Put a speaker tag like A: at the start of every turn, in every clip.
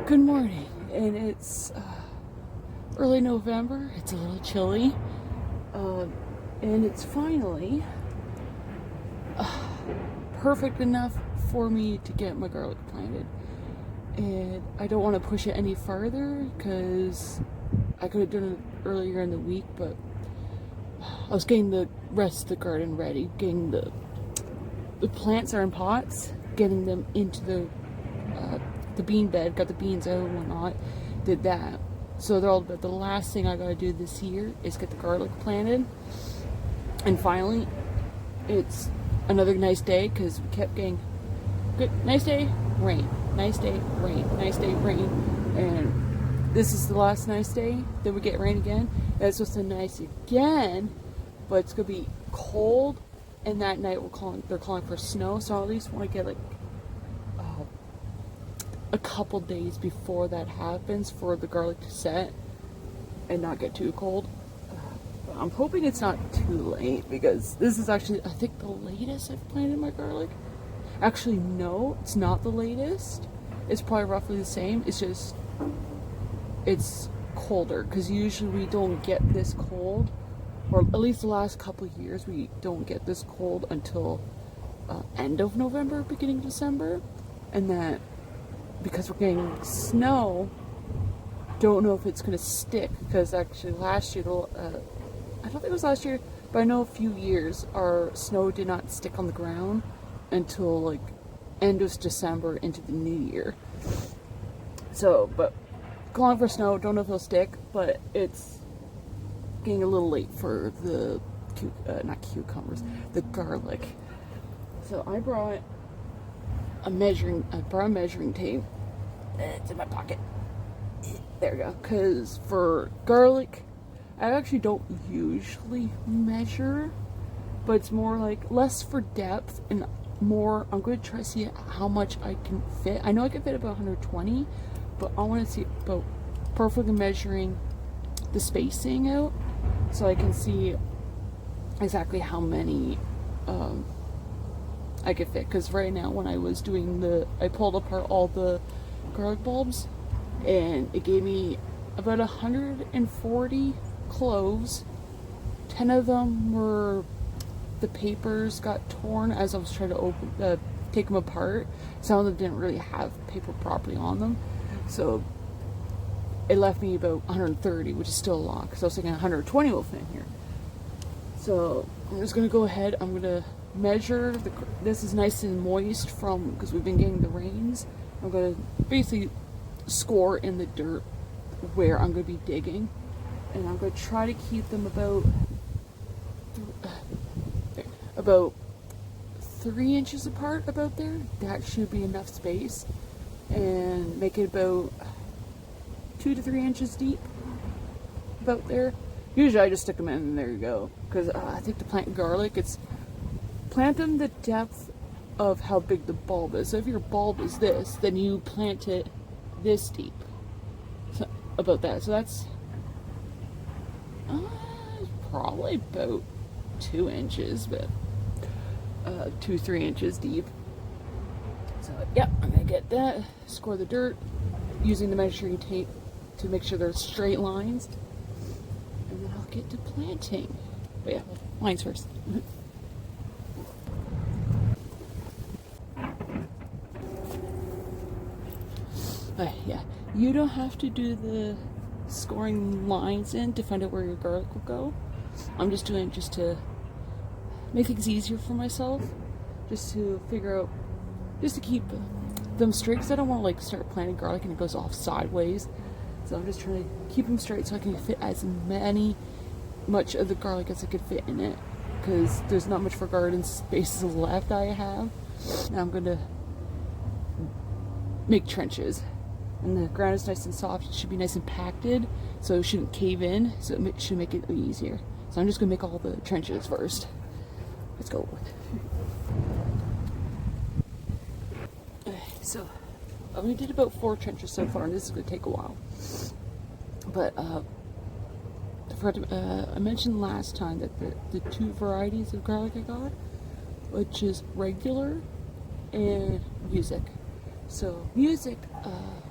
A: Good morning, and it's early November. It's a little chilly, and it's finally perfect enough for me to get my garlic planted. And I don't want to push it any farther because I could have done it earlier in the week, but I was getting the rest of the garden ready, getting the plants are in pots, getting them into the bean bed, got the beans out and whatnot, did that. So they're all, but the last thing I gotta do this year is get the garlic planted. And finally, it's another nice day because we kept getting good, nice day, rain, nice day, rain, nice day, rain. And this is the last nice day, then we get rain again. And it's supposed to be nice again, but it's gonna be cold. And that night they're calling for snow, so I at least want to get like a couple days before that happens for the garlic to set and not get too cold. But I'm hoping it's not too late because this is actually, I think, the latest I've planted my garlic. Actually, no, it's not the latest. It's probably roughly the same. It's just, it's colder because usually we don't get this cold, or at least the last couple of years we don't get this cold until end of November, beginning of December. And that, because we're getting snow, don't know if it's going to stick, because actually last year, I don't think it was last year, but I know a few years our snow did not stick on the ground until like end of December into the new year. So, but calling for snow, don't know if it'll stick, but it's getting a little late for the not cucumbers, the garlic. So I brought a measuring tape. It's in my pocket. There we go. Because for garlic, I actually don't usually measure, but it's more like less for depth and more. I'm going to try to see how much I can fit. I know I can fit about 120, but I want to see about perfectly measuring the spacing out so I can see exactly how many I could fit. Because right now, when I was doing I pulled apart all the garlic bulbs, and it gave me about 140 cloves. 10 of them were, the papers got torn as I was trying to take them apart. Some of them didn't really have paper properly on them, so it left me about 130, which is still a lot, because I was thinking 120 will fit in here. So I'm just gonna go ahead, I'm gonna measure this is nice and moist because we've been getting the rains. I'm gonna basically score in the dirt where I'm gonna be digging, and I'm gonna try to keep them about 3 inches apart, about there. That should be enough space, and make it about 2 to 3 inches deep, about there. Usually I just stick them in and there you go, because I think to plant garlic, plant them the depth of how big the bulb is. So if your bulb is this, then you plant it this deep. So, about that. So that's probably about 2 inches, but 2-3 inches deep. So yeah, I'm gonna get that, score the dirt using the measuring tape to make sure there's straight lines, and then I'll get to planting. But yeah, lines first. Yeah, you don't have to do the scoring lines in to find out where your garlic will go. I'm just doing it just to make things easier for myself, just to figure out, just to keep them straight, because I don't want to like start planting garlic and it goes off sideways. So I'm just trying to keep them straight so I can fit as much of the garlic as I could fit in it, because there's not much for garden spaces left I have. Now I'm going to make trenches. And the ground is nice and soft. It should be nice and pacted, so it shouldn't cave in, so it should make it easier. So I'm just going to make all the trenches first. Let's go. So I only did about 4 trenches so far, and this is going to take a while. But I mentioned last time that the 2 varieties of garlic I got, which is regular and music. So music,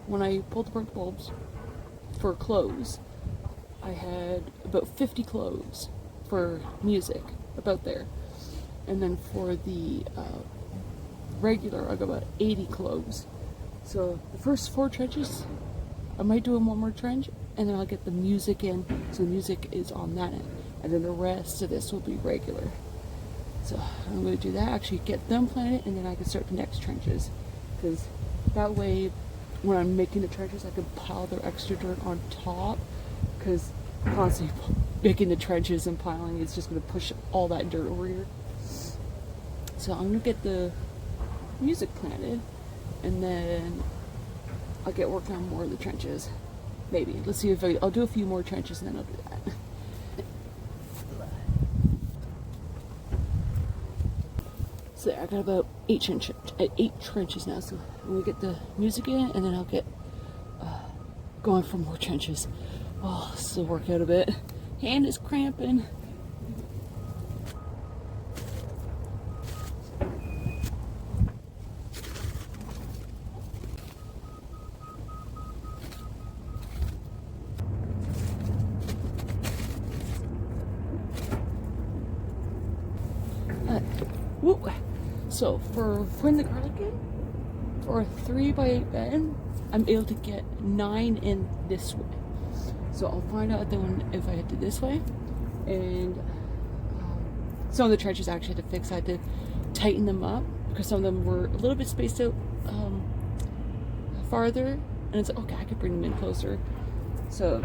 A: when I pulled apart the bulbs for cloves, I had about 50 cloves for music, about there. And then for the regular, I got about 80 cloves. So the first 4 trenches, I might do one more trench, and then I'll get the music in, so the music is on that end. And then the rest of this will be regular. So I'm going to do that, actually get them planted, and then I can start the next trenches. Because that way, when I'm making the trenches, I can pile the extra dirt on top. Because constantly making the trenches and piling is just going to push all that dirt over here. So I'm going to get the music planted, and then I'll get working on more of the trenches. Maybe. Let's see if I'll do a few more trenches and then I'll do that. So there, I got about 8 trenches now. So I'm going to get the music in, and then I'll get going for more trenches. Oh, this will work out a bit. Hand is cramping. So for putting the garlic in, for a 3x8 bed, I'm able to get 9 in this way. So I'll find out if I had to this way. And some of the trenches I actually had to fix. I had to tighten them up because some of them were a little bit spaced out farther. And it's like, okay, I could bring them in closer. So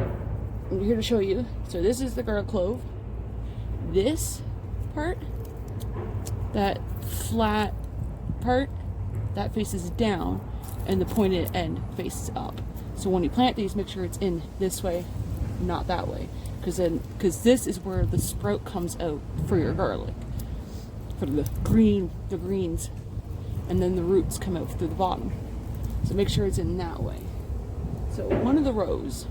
A: I'm here to show you. So this is the garlic clove. This part, that flat part, that faces down, and the pointed end faces up. So when you plant these, make sure it's in this way, not that way, because this is where the sprout comes out for your garlic, for the greens, and then the roots come out through the bottom. So make sure it's in that way. So one of the rows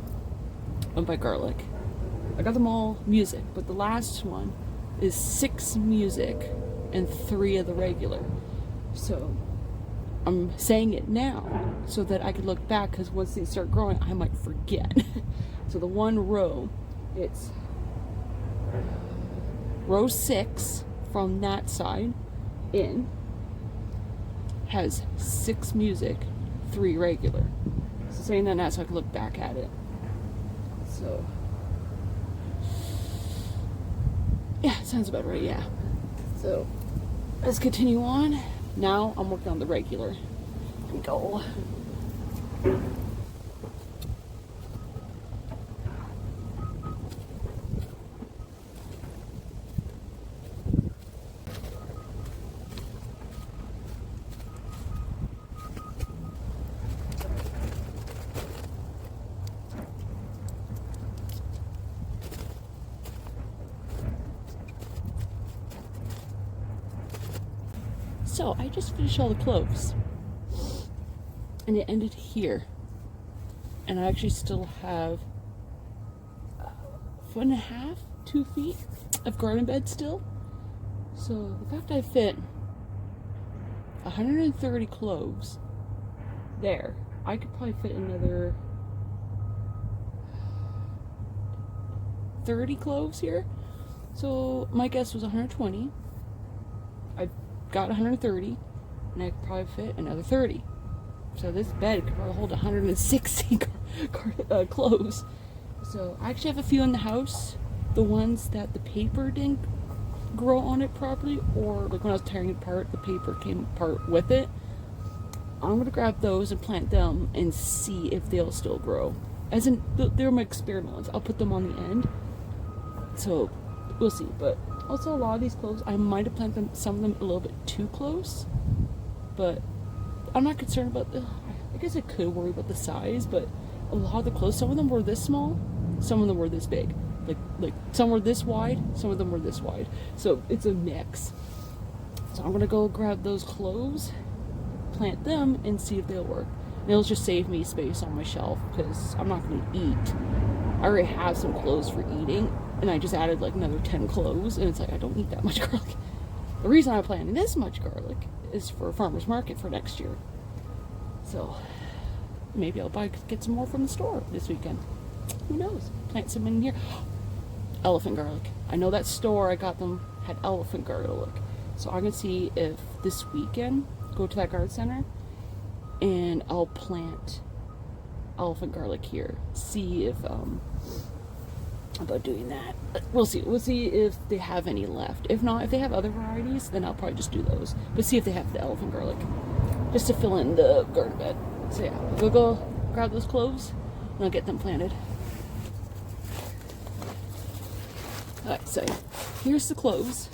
A: of my garlic, I got them all music, but the last one is 6 music and 3 of the regular. So I'm saying it now so that I could look back, because once these start growing, I might forget. So the one row, it's row 6 from that side in, has 6 music, 3 regular. So saying that now so I can look back at it. So yeah, sounds about right, yeah. So let's continue on. Now I'm working on the regular. Here we go. So I just finished all the cloves, and it ended here, and I actually still have 1.5, 2 feet of garden bed still. So the fact I fit 130 cloves there, I could probably fit another 30 cloves here. So my guess was 120. I got 130, and I could probably fit another 30. So this bed could probably hold 160 cloves. So I actually have a few in the house. The ones that the paper didn't grow on it properly, or like when I was tearing it apart, the paper came apart with it. I'm gonna grab those and plant them and see if they'll still grow. As in, they're my experiment ones. I'll put them on the end. So we'll see. But also, a lot of these cloves, I might have planted some of them a little bit too close, but I'm not concerned about I guess I could worry about the size, but a lot of the cloves, some of them were this small, some of them were this big. Like some were this wide, some of them were this wide. So it's a mix. So I'm gonna go grab those cloves, plant them, and see if they'll work. And it'll just save me space on my shelf, because I'm not gonna eat. I already have some cloves for eating, and I just added like another 10 cloves, and it's like I don't need that much garlic. The reason I'm planting this much garlic is for a farmer's market for next year. So maybe I'll get some more from the store this weekend. Who knows? Plant some in here. Elephant garlic. I know that store I got them had elephant garlic. So I'm gonna see if this weekend go to that garden center and I'll plant elephant garlic here. See if about doing that. We'll see. We'll see if they have any left. If not, if they have other varieties, then I'll probably just do those. But see if they have the elephant garlic, just to fill in the garden bed. So yeah, we'll go grab those cloves and I'll get them planted. Alright, so here's the cloves.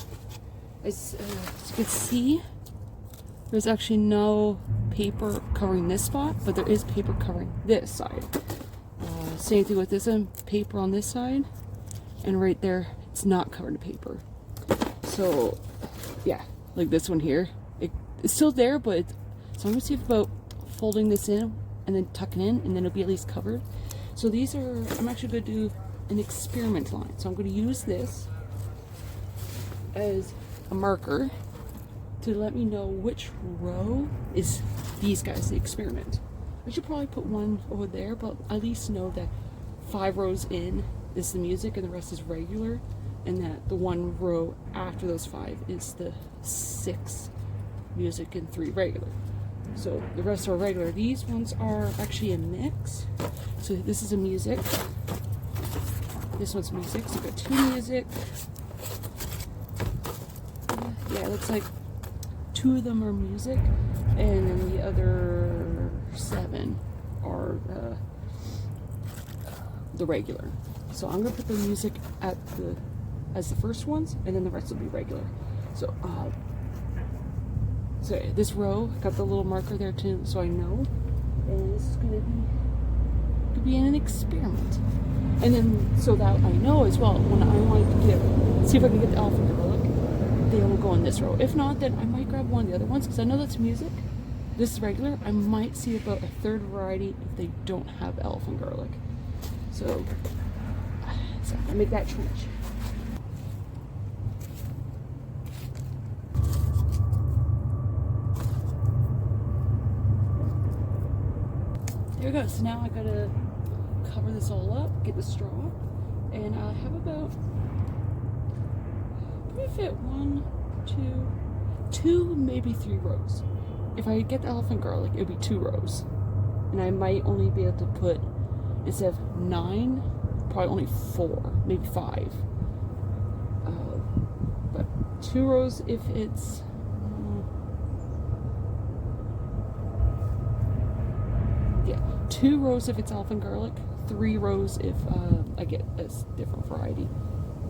A: As you can see, there's actually no paper covering this spot, but there is paper covering this side. Same thing with this one, paper on this side, and right there, it's not covered in paper. So, yeah, like this one here, it's still there, but so I'm gonna see about folding this in and then tucking in, and then it'll be at least covered. So these are, I'm actually gonna do an experiment line. So I'm gonna use this as a marker to let me know which row is these guys, the experiment. I should probably put one over there, but at least know that 5 rows in is the music and the rest is regular, and that the 1 row after those 5 is the 6 music and 3 regular. So the rest are regular. These ones are actually a mix. So this is a music. This one's music. So we've got 2 music. Yeah, it looks like 2 of them are music, and then the other 7 are the regular. So I'm gonna put the music as the first ones, and then the rest will be regular. So so this row got the little marker there too, so I know. And this is gonna be an experiment. And then so that I know as well, when I want to see if I can get the elephant garlic, they will go in this row. If not, then I might grab one of the other ones, because I know that's music. This is regular. I might see about a 3rd variety if they don't have elephant garlic. So I make that change. There we go. So now I gotta cover this all up, get the straw, and I have about, probably fit 1, 2, maybe 3 rows. If I get the elephant garlic, it'll be 2 rows. And I might only be able to put, instead of 9, probably only 4, maybe 5. But 2 rows if it's, yeah, 2 rows if it's elephant garlic, 3 rows if I get a different variety.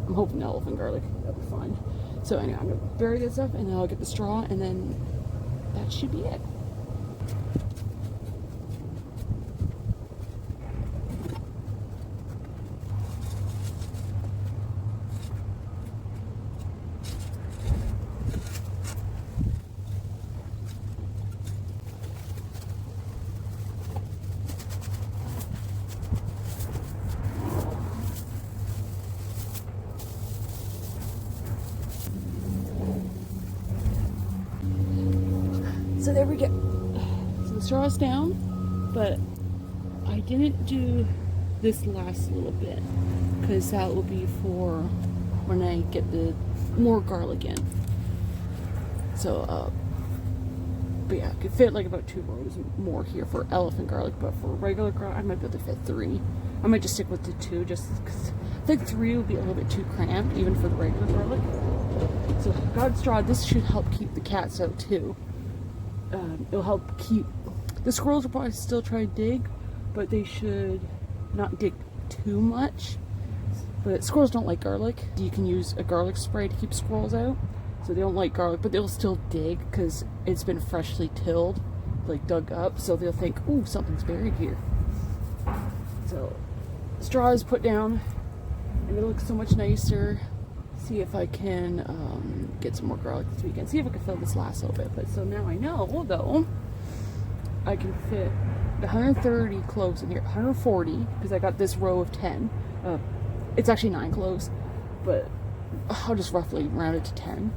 A: I'm hoping the elephant garlic, that'll be fine. So anyway, I'm gonna bury this up and then I'll get the straw, and then that should be it. So there we go. So the straw's down, but I didn't do this last little bit because that will be for when I get the more garlic in. So, but yeah, I could fit like about 2 rows more here for elephant garlic, but for regular garlic, I might be able to fit 3. I might just stick with the 2 just because I think 3 would be a little bit too cramped, even for the regular garlic. So, garden straw, this should help keep the cats out too. It'll help keep, the squirrels will probably still try to dig, but they should not dig too much. But squirrels don't like garlic. You can use a garlic spray to keep squirrels out. So they don't like garlic, but they'll still dig because it's been freshly tilled, like dug up. So they'll think, ooh, something's buried here. So straw is put down and it looks so much nicer. See if I can get some more garlic this weekend. See if I can fill this last little bit. But so now I know, though, I can fit 130 cloves in here. 140, because I got this row of 10. It's actually 9 cloves, but I'll just roughly round it to 10.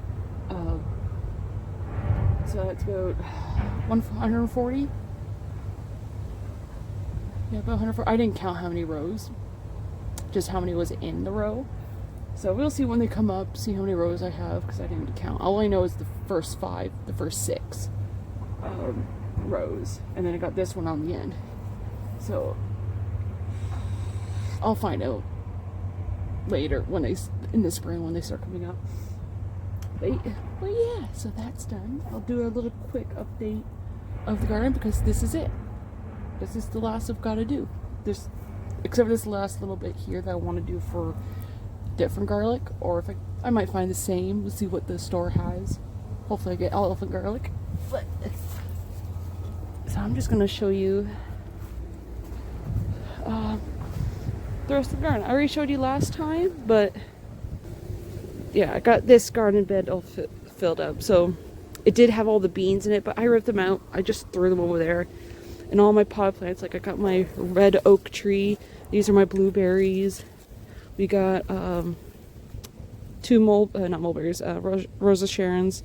A: So that's about 140. Yeah, about 104. I didn't count how many rows, just how many was in the row. So we'll see when they come up, see how many rows I have, because I didn't count. All I know is the first 5, the first 6 rows. And then I got this one on the end. So I'll find out later when in the spring when they start coming up. But yeah, so that's done. I'll do a little quick update of the garden because this is it. This is the last I've got to do. Except for this last little bit here that I want to do for different garlic, or if I might find the same. We'll see what the store has. Hopefully I get elephant garlic. But so I'm just gonna show you the rest of the garden. I already showed you last time, but yeah, I got this garden bed all filled up. So it did have all the beans in it, but I ripped them out. I just threw them over there. And all my pot plants, like I got my red oak tree. These are my blueberries. We got 2 not mulberries, Rosa Sharons.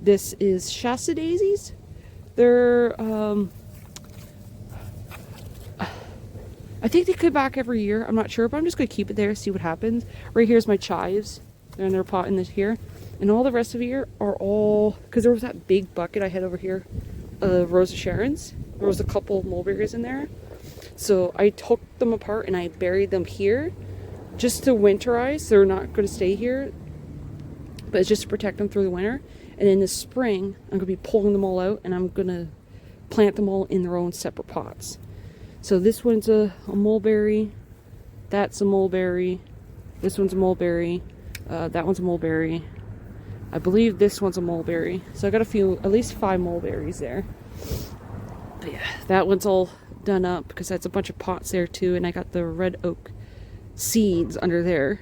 A: This is Shasta daisies. They're I think they come back every year. I'm not sure, but I'm just gonna keep it there, see what happens. Right here's my chives. They're in their pot in this here, and all the rest of here are all, because there was that big bucket I had over here of Rosa Sharons. There was a couple mulberries in there, so I took them apart and I buried them here just to winterize. They're not going to stay here, but it's just to protect them through the winter. And in the spring I'm going to be pulling them all out and I'm going to plant them all in their own separate pots. So this one's a mulberry, that's a mulberry, this one's a mulberry, that one's a mulberry, I believe this one's a mulberry. So I got at least 5 mulberries there. But yeah, that one's all done up because that's a bunch of pots there too, and I got the red oak seeds under there.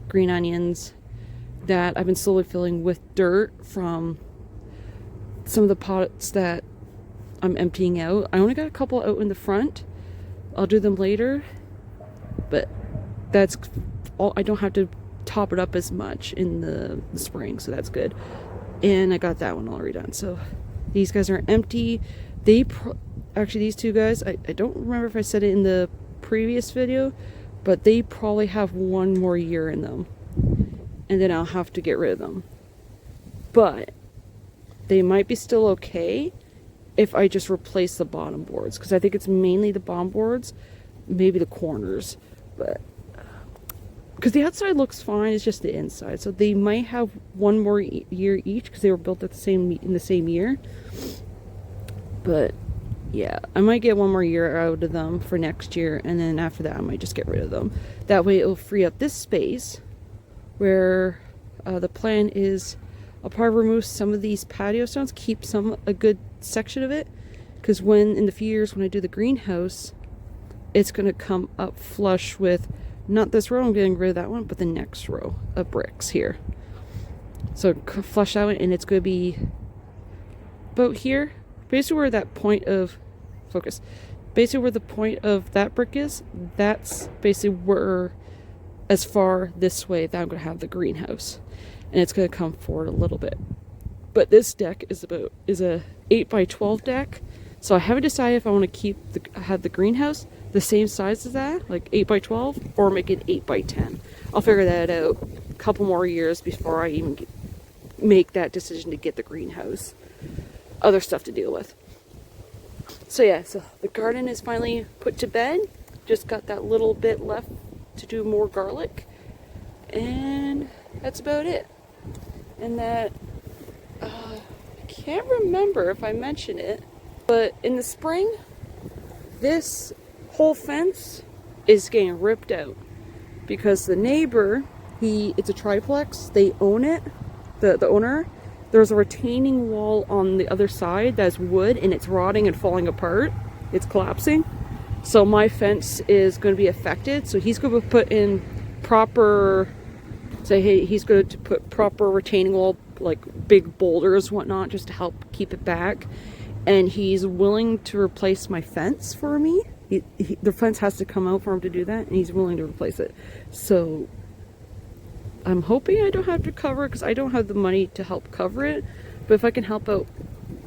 A: Green onions that I've been slowly filling with dirt from some of the pots that I'm emptying out. I only got a couple out in the front. I'll do them later, but that's all. I don't have to top it up as much in the spring, so that's good. And I got that one already done. So these guys are empty. Actually, these 2 guys, I don't remember if I said it in the previous video, but they probably have 1 more year in them, and then I'll have to get rid of them. But they might be still okay if I just replace the bottom boards, because I think it's mainly the bottom boards, maybe the corners, but because the outside looks fine, it's just the inside. So they might have 1 more year each because they were built at in the same year. But yeah, I might get 1 more year out of them for next year, and then after that I might just get rid of them. That way it'll free up this space where the plan is I'll probably remove some of these patio stones, keep a good section of it, because in the few years when I do the greenhouse, it's going to come up flush with not this row, I'm getting rid of that one, but the next row of bricks here. So flush out, and it's going to be about here, basically where that point of focus, basically where the point of that brick is. That's basically where, as far this way, that I'm going to have the greenhouse, and it's going to come forward a little bit. But this deck is a 8x12 deck, so I haven't decided if I want to have the greenhouse the same size as that, like 8x12, or make it 8x10. I'll figure that out a couple more years before I even make that decision to get the greenhouse. Other stuff to deal with. So yeah, so the garden is finally put to bed. Just got that little bit left to do more garlic, and that's about it. And that I can't remember if I mentioned it, but in the spring, this whole fence is getting ripped out because the neighbor, it's a triplex, they own it, the owner. There's a retaining wall on the other side that's wood, and it's rotting and falling apart. It's collapsing. So my fence is going to be affected. So he's going to put in he's going to put proper retaining wall, like big boulders, whatnot, just to help keep it back. And he's willing to replace my fence for me. The fence has to come out for him to do that, and he's willing to replace it. So I'm hoping I don't have to cover it, because I don't have the money to help cover it. But if I can help out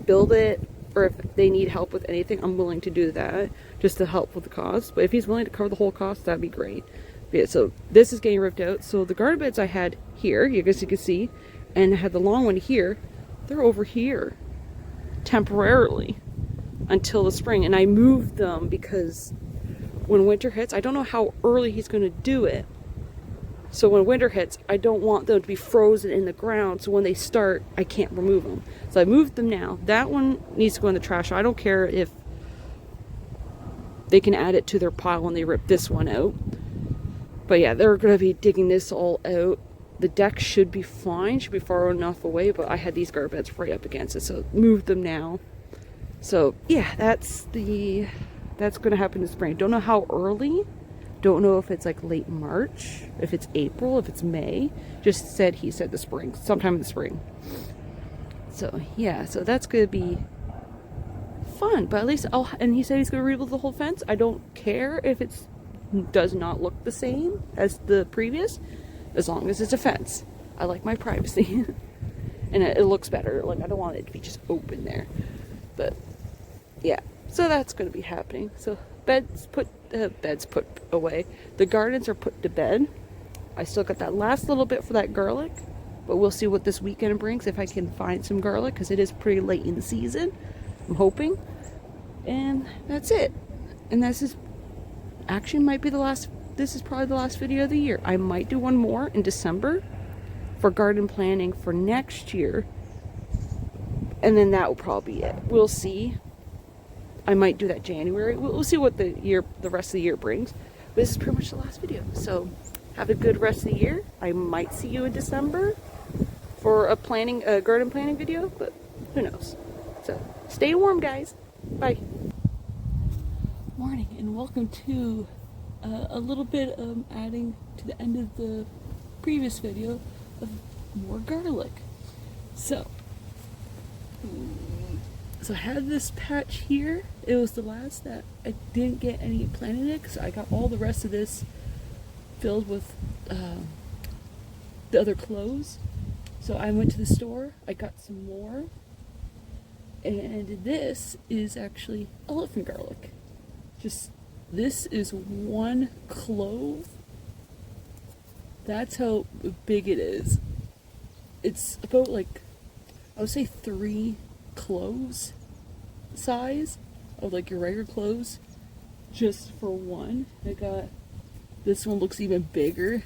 A: build it or if they need help with anything, I'm willing to do that just to help with the cost. But if he's willing to cover the whole cost, that'd be great. But yeah, so this is getting ripped out. So the garden beds I had here, you guys, you can see, and I had the long one here, they're over here temporarily until the spring. And I moved them because when winter hits, I don't know how early he's going to do it. So when winter hits, I don't want them to be frozen in the ground. So when they start, I can't remove them. So I moved them now. That one needs to go in the trash. I don't care if they can add it to their pile when they rip this one out. But yeah, they're going to be digging this all out. The deck should be fine, should be far enough away, but I had these garden beds right up against it, so moved them now. So yeah, that's going to happen in spring. Don't know how early. Don't know if it's like late March, if it's April, if it's May. Just said, he said the spring, sometime in the spring. So yeah, so that's going to be fun. But at least and he said he's going to rebuild the whole fence. I don't care if it does not look the same as the previous, as long as it's a fence. I like my privacy. And it looks better. Like, I don't want it to be just open there. But yeah, so that's going to be happening. So beds put away. The gardens are put to bed. I still got that last little bit for that garlic, but we'll see what this weekend brings, if I can find some garlic, because it is pretty late in the season, I'm hoping. And that's it. And this is actually might be the last, this is probably the last video of the year. I might do one more in December for garden planning for next year, and then that will probably be it. We'll see. I might do that January. We'll see what the rest of the year brings. But this is pretty much the last video. So have a good rest of the year. I might see you in December for a garden planning video, but who knows. So stay warm, guys. Bye. Morning, and welcome to a little bit adding to the end of the previous video of more garlic. So I had this patch here. It was the last that I didn't get any planted in it, because I got all the rest of this filled with the other cloves. So I went to the store, I got some more, and this is actually elephant garlic. This is one clove. That's how big it is. It's about, like, I would say 3 cloves size of like your regular cloves, just for one. I got this one, looks even bigger.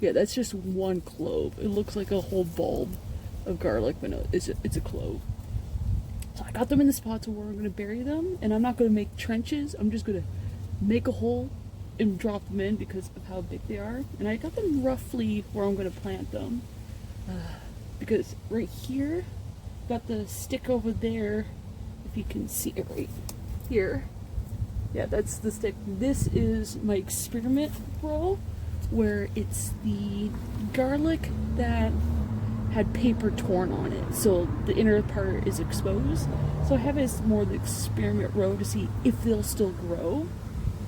A: Yeah, that's just one clove. It looks like a whole bulb of garlic, but no, it's a clove. So I got them in the spots where I'm going to bury them, and I'm not going to make trenches. I'm just going to make a hole and drop them in because of how big they are. And I got them roughly where I'm going to plant them, because right here, got the stick over there, if you can see it right here. Yeah, that's the stick. This is my experiment roll, where it's the garlic that had paper torn on it, so the inner part is exposed. So I have it as more the experiment row to see if they'll still grow,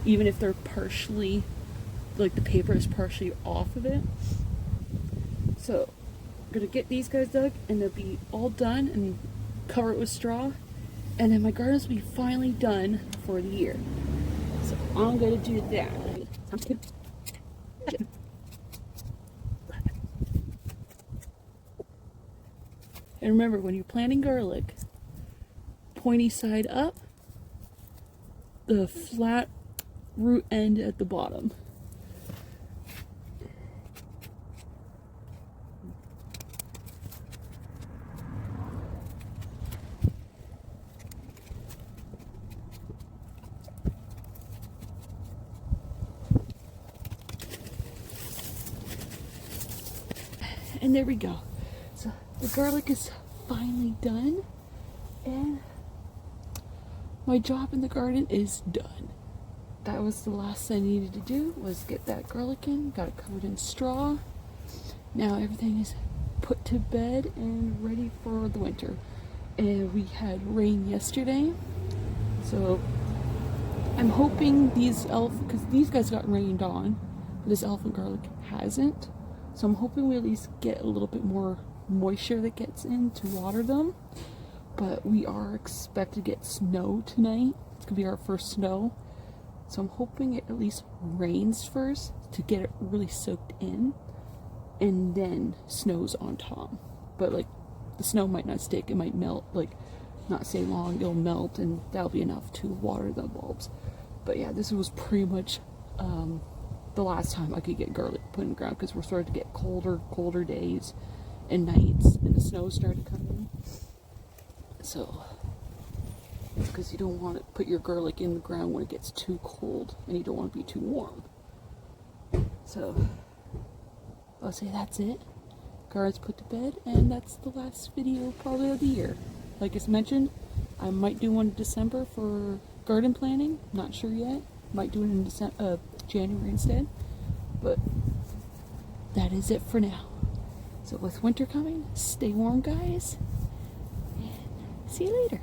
A: even if they're partially, like the paper is partially off of it. So I'm gonna get these guys dug, and they'll be all done, and cover it with straw, and then my gardens will be finally done for the year. So I'm gonna do that. Sounds good. And remember, when you're planting garlic, pointy side up, the flat root end at the bottom. And there we go. So the garlic is finally done, and my job in the garden is done. That was the last thing I needed to do, was get that garlic in. Got it covered in straw. Now everything is put to bed and ready for the winter. And we had rain yesterday, so I'm hoping because these guys got rained on, but this elephant garlic hasn't. So I'm hoping we at least get a little bit more moisture that gets in to water them. but we are expected to get snow tonight. It's gonna be our first snow, so I'm hoping it at least rains first to get it really soaked in, and then snows on top. But like, the snow might not stick, it might melt, like not stay long, it'll melt, and that'll be enough to water the bulbs. But yeah, this was pretty much the last time I could get garlic put in the ground, because we're starting to get colder days and nights, and the snow started coming. So, because you don't want to put your garlic in the ground when it gets too cold, and you don't want to be too warm. So, I'll say that's it. Garden's put to bed, and that's the last video probably of the year. Like I mentioned, I might do one in December for garden planning. Not sure yet. Might do it in January instead. But that is it for now. So with winter coming, stay warm, guys. And see you later.